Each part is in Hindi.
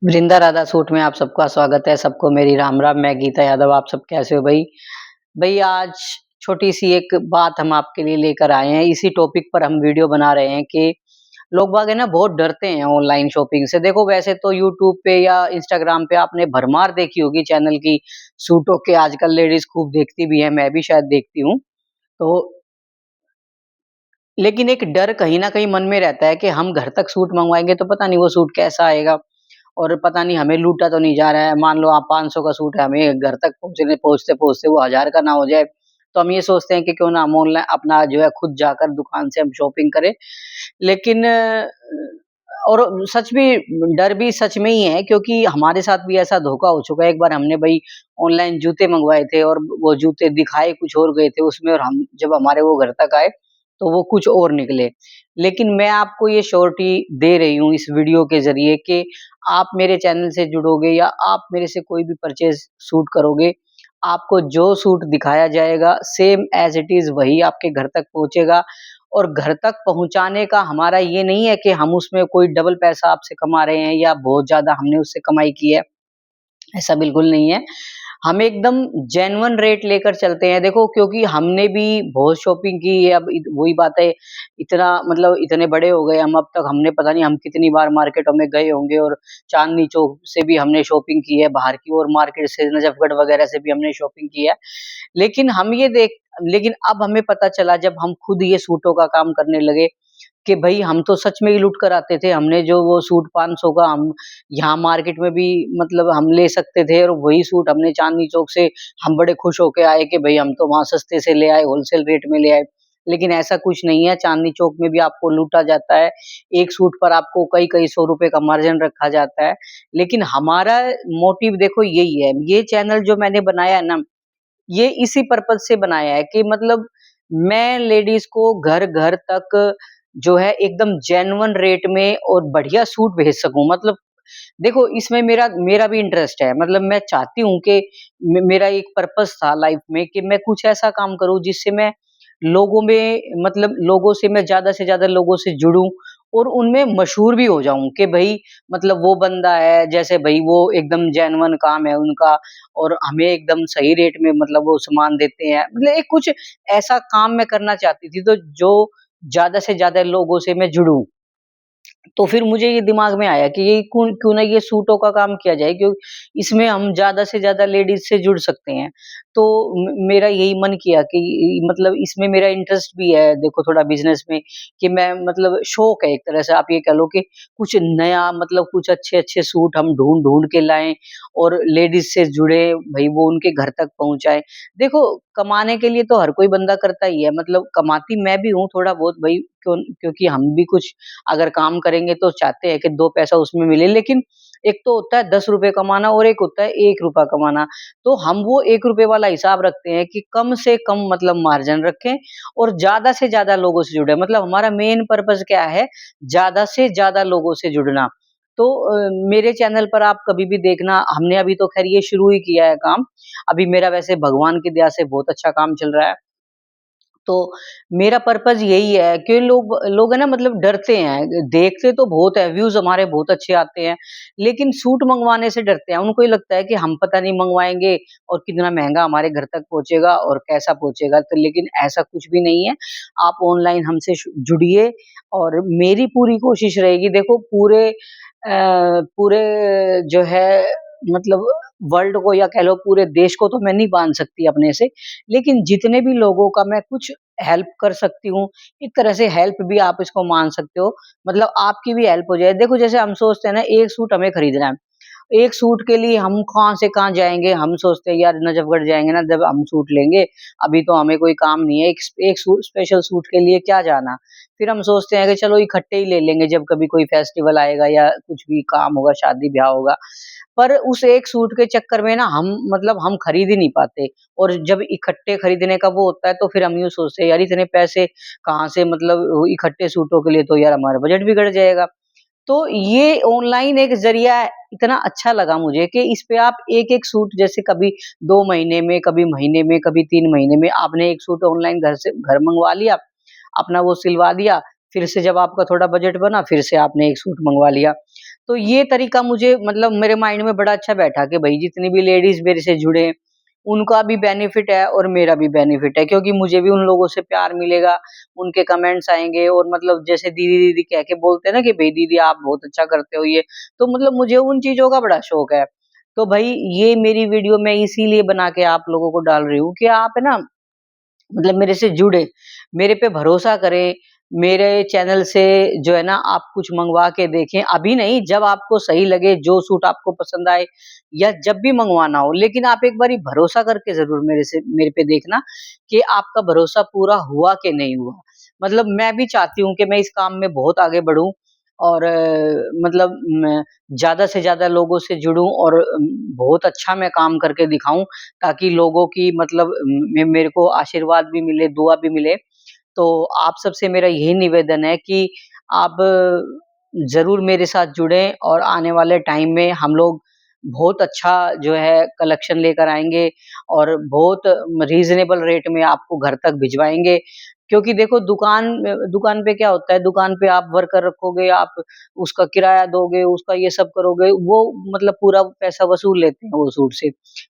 वृंदा राधा सूट में आप सबका स्वागत है। सबको मेरी राम राम। मैं गीता यादव। आप सब कैसे हो भई? भई आज छोटी-सी एक बात हम आपके लिए लेकर आए हैं। इसी टॉपिक पर हम वीडियो बना रहे हैं कि लोग बाग है ना बहुत डरते हैं ऑनलाइन शॉपिंग से। देखो वैसे तो यूट्यूब पे या इंस्टाग्राम पे आपने भरमार देखी होगी चैनल की सूटों के। आजकल लेडीज़ खूब देखती भी हैं, मैं भी शायद देखती हूँ। तो लेकिन एक डर कहीं न कहीं मन में रहता है कि हम घर तक सूट मँगवाएँगे तो पता नहीं वो सूट कैसा आएगा और पता नहीं हमें लूटा तो नहीं जा रहा है। मान लो आप 500 का सूट है, हमें घर तक पहुँचते-पहुँचते वो 1000 का ना हो जाए। तो हम ये सोचते हैं कि क्यों ना हम ऑनलाइन अपना जो है खुद जाकर दुकान से हम शॉपिंग करें। लेकिन और सच भी डर भी सच में ही है क्योंकि हमारे साथ भी ऐसा धोखा हो चुका है। एक बार हमने भई ऑनलाइन जूते मँगवाए थे और वो जूते दिखाए कुछ और गए थे उसमें और हम जब हमारे वो घर तक आए, तो वो कुछ और निकले। लेकिन मैं आपको ये श्योरिटी दे रही हूँ इस वीडियो के ज़रिए कि आप मेरे चैनल से जुड़ोगे या आप मेरे से कोई भी परचेज़ सूट करोगे, आपको जो सूट दिखाया जाएगा सेम एज़ इट इज़ वही आपके घर तक पहुँचेगा और घर तक पहुँचाने का हमारा ये नहीं है कि हम उसमें कोई डबल पैसा आपसे कमा रहे हैं या बहुत ज़्यादा हमने उससे कमाई की है, ऐसा बिल्कुल नहीं है। हम एकदम जेन्युइन रेट लेकर चलते हैं। देखो क्योंकि हमने भी बहुत शॉपिंग की है, अब वही बात है, इतना मतलब इतने बड़े हो गए हम अब तक हमने पता नहीं हम कितनी बार मार्केटों में गए होंगे और चांदनी चौक से भी हमने शॉपिंग की है, बाहर की और मार्केट से नजफ़गढ़ वगैरह से भी हमने शॉपिंग की है। लेकिन हम ये देख लेकिन अब हमें पता चला जब हम खुद ये सूटों का काम करने लगे कि भई हम तो सच में ही लूट कर आते थे। हमने जो वो सूट 500 का हम यहाँ मार्केट में भी मतलब हम ले सकते थे और वही सूट हमने चांदनी चौक से हम बड़े खुश होके आए कि भई हम तो वहाँ सस्ते से ले आए, होलसेल रेट में ले आए। लेकिन ऐसा कुछ नहीं है, चांदनी चौक में भी आपको लूटा जाता है। एक सूट पर आपको कई-कई सौ रुपए का मार्जिन रखा जाता है। लेकिन हमारा मोटिव देखो यही है। ये चैनल जो मैंने बनाया है ना, ये इसी पर्पज़ से बनाया है कि मतलब मैं लेडीज़ को घर-घर तक जो है एकदम जेन्युइन रेट में और बढ़िया सूट भेज सकूँ। मतलब देखो इसमें मेरा मेरा भी इंटरेस्ट है। मतलब मैं चाहती हूँ कि मेरा एक पर्पज़ था लाइफ़ में कि मैं कुछ ऐसा काम करूँ जिससे मैं लोगों में मतलब लोगों से मैं ज़्यादा से ज़्यादा लोगों से जुड़ूँ और उनमें मशहूर भी हो जाऊँ कि भई मतलब वो बंदा है जैसे भई वो एकदम जेन्युइन काम है उनका और हमें एकदम सही रेट में मतलब वो सामान देते हैं। मतलब एक कुछ ऐसा काम मैं करना चाहती थी तो जो ज़्यादा से ज़्यादा लोगों से मैं जुड़ूँ। तो फिर मुझे ये दिमाग में आया कि ये क्यों क्यों ना ये सूटों का काम किया जाए क्यों इसमें हम ज़्यादा से ज़्यादा लेडीज़ से जुड़ सकते हैं। तो मेरा यही मन किया कि मतलब इसमें मेरा इंटरेस्ट भी है देखो थोड़ा बिज़नेस में कि मैं मतलब शौक है एक तरह से आप ये कह लो कि कुछ नया मतलब कुछ अच्छे-अच्छे सूट हम ढूँढ-ढूँढ के लाएँ और लेडीज़ से जुड़े, भई वो उनके घर तक पहुँचाएँ। देखो कमाने के लिए तो हर कोई बंदा करता ही है मतलब कमाती मैं भी हूँ थोड़ा बहुत भई क्योंकि हम भी कुछ अगर काम करेंगे तो चाहते हैं कि 2 पैसा उसमें मिले, लेकिन एक तो होता है ₹10 कमाना और एक होता है ₹1 कमाना। तो हम वो ₹1 वाला हिसाब रखते हैं कि कम से कम मतलब मार्जिन रखें और ज़्यादा से ज़्यादा लोगों से जुड़े। मतलब हमारा मेन पर्पज़ क्या है, ज़्यादा से ज़्यादा लोगों से जुड़ना। तो मेरे चैनल पर आप कभी भी देखना हमने अभी तो ख़ैर ये शुरू ही किया है काम। अभी मेरा वैसे भगवान की दया से बहुत अच्छा काम चल रहा है। तो मेरा पर्पज़ यही है कि लोग लोग है ना मतलब डरते हैं, देखते तो बहुत है, व्यूज़ हमारे बहुत अच्छे आते हैं, लेकिन सूट मँगवाने से डरते हैं। उनको ये लगता है कि हम पता नहीं मँगवाएँगे और कितना महँगा हमारे घर तक पहुँचेगा और कैसा पहुँचेगा, तो लेकिन ऐसा कुछ भी नहीं है। आप ऑनलाइन हमसे जुड़िए और मेरी पूरी कोशिश रहेगी देखो पूरे जो है मतलब वर्ल्ड को या कह लो पूरे देश को तो मैं नहीं बाँध सकती अपने से, लेकिन जितने भी लोगों का मैं कुछ हेल्प कर सकती हूँ, एक तरह से हेल्प भी आप इसको मान सकते हो, मतलब आपकी भी हेल्प हो जाए। देखो जैसे हम सोचते हैं ना एक सूट हमें खरीदना है, एक सूट के लिए हम कहाँ से कहाँ जाएँगे, हम सोचते हैं यार नजफ़गढ़ जाएँगे ना जब हम सूट लेंगे, अभी तो हमें कोई काम नहीं है, एक स्पेशल सूट के लिए क्या जाना। फिर हम सोचते हैं कि चलो इकट्ठे ही ले लेंगे जब कभी कोई फेस्टिवल आएगा या कुछ भी काम होगा, शादी-ब्याह होगा। पर उस एक सूट के चक्कर में ना हम मतलब हम खरीद ही नहीं पाते और जब इकट्ठे खरीदने का वो होता है तो फिर हम यूँ सोचते हैं यार इतने पैसे कहाँ से मतलब इकट्ठे सूटों के लिए तो यार हमारा बजट बिगड़ जाएगा। तो ये ऑनलाइन एक ज़रिया इतना अच्छा लगा मुझे कि इस पे आप एक-एक सूट जैसे कभी 2 महीने में, कभी महीने में, कभी 3 महीने में आपने एक सूट ऑनलाइन घर मँगवा लिया, अपना वो सिलवा दिया, फिर से जब आपका थोड़ा बजट बना, फिर से आपने एक सूट मँगवा लिया। तो ये तरीका मुझे मतलब मेरे माइंड में बड़ा अच्छा बैठा कि भई जितनी भी लेडीज़ मेरे से जुड़े, उनका भी बेनिफिट है और मेरा भी बेनिफिट है क्योंकि मुझे भी उन लोगों से प्यार मिलेगा, उनके कमेंट्स आएँगे और मतलब जैसे दीदी-दीदी कह के बोलते हैं ना कि भई दीदी आप बहुत अच्छा करते हो ये, तो मतलब मुझे उन चीज़ों का बड़ा शौक है। तो भई ये मेरी वीडियो मैं इसीलिए बना के आप लोगों को डाल रही हूँ कि आप है ना मतलब मेरे से जुड़े, मेरे पे भरोसा करें, मेरे चैनल से जो है ना आप कुछ मँगवा के देखें, अभी नहीं जब आपको सही लगे, जो सूट आपको पसंद आए या जब भी मँगवाना हो, लेकिन आप एक बारी भरोसा करके ज़रूर मेरे पे देखना कि आपका भरोसा पूरा हुआ कि नहीं हुआ। मतलब मैं भी चाहती हूँ कि मैं इस काम में बहुत आगे बढ़ूँ और मतलब मैं ज़्यादा से ज़्यादा लोगों से जुड़ूँ और बहुत अच्छा मैं काम करके दिखाऊँ ताकि लोगों की मतलब मेरे को आशीर्वाद भी मिले, दुआ भी मिले। तो आप सबसे मेरा यही निवेदन है कि आप ज़रूर मेरे साथ जुड़ें और आने वाले टाइम में हम लोग बहुत अच्छा जो है कलेक्शन लेकर आएँगे और बहुत रीज़नेबल रेट में आपको घर तक भिजवाएँगे। क्योंकि देखो दुकान पे क्या होता है, दुकान पे आप वर्कर रखोगे, आप उसका किराया दोगे, उसका ये सब करोगे, वो मतलब पूरा पैसा वसूल लेते हैं वो सूट से।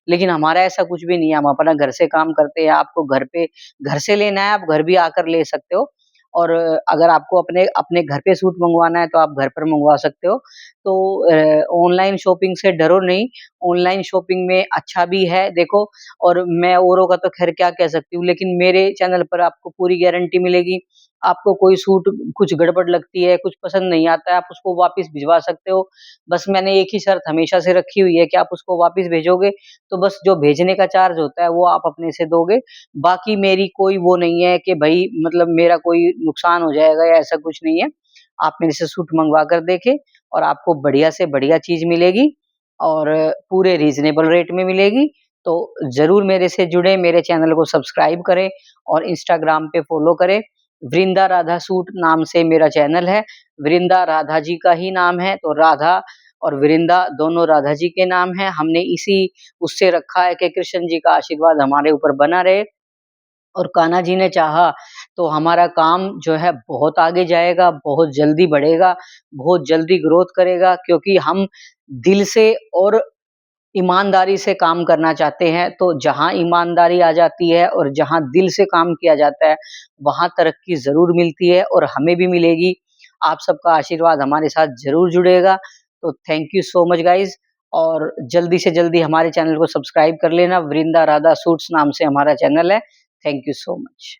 लेकिन हमारा ऐसा कुछ भी नहीं है, हम अपना घर से काम करते हैं, आपको घर से लेना है, आप घर भी आकर ले सकते हो और अगर आपको अपने अपने घर पे सूट मँगवाना है, तो आप घर पर मँगवा सकते हो। तो ऑनलाइन शॉपिंग से डरो नहीं, ऑनलाइन शॉपिंग में अच्छा भी है देखो और मैं औरों का तो ख़ैर क्या कह सकती हूँ, लेकिन मेरे चैनल पर आपको पूरी गारंटी मिलेगी। आपको कोई सूट कुछ गड़बड़ लगती है, कुछ पसंद नहीं आता है, आप उसको वापस भिजवा सकते हो। बस मैंने एक ही शर्त हमेशा से रखी हुई है कि आप उसको वापस भेजोगे, तो बस जो भेजने का चार्ज होता है, वो आप अपने से दोगे। बाकी मेरी कोई वो नहीं है कि भई मतलब मेरा कोई नुकसान हो जाएगा या ऐसा कुछ नहीं है। आप मेरे से सूट मँगवा कर देखें और आपको बढ़िया से बढ़िया चीज़ मिलेगी और पूरे रीज़नेबल रेट में मिलेगी। तो ज़रूर मेरे से जुड़ें, मेरे चैनल को सब्सक्राइब करें और इंस्टाग्राम पे फ़ॉलो करें। वृंदा राधा सूट नाम से मेरा चैनल है। वृंदा राधा जी का ही नाम है, तो राधा और वृंदा दोनों राधा जी के नाम हैं। हमने इसी उससे रखा है कि कृष्ण जी का आशीर्वाद हमारे ऊपर बना रहे और कान्हा जी ने चाहा तो हमारा काम जो है बहुत आगे जाएगा, बहुत जल्दी बढ़ेगा, बहुत जल्दी ग्रोथ करेगा क्योंकि हम दिल से और ईमानदारी से काम करना चाहते हैं, तो जहाँ ईमानदारी आ जाती है और जहाँ दिल से काम किया जाता है, वहाँ तरक्की ज़रूर मिलती है और हमें भी मिलेगी। आप सबका आशीर्वाद हमारे साथ ज़रूर जुड़ेगा। तो thank you so much guys और जल्दी से जल्दी हमारे चैनल को सब्सक्राइब कर लेना। वृंदा राधा सूट्स नाम से हमारा चैनल है। Thank you so much.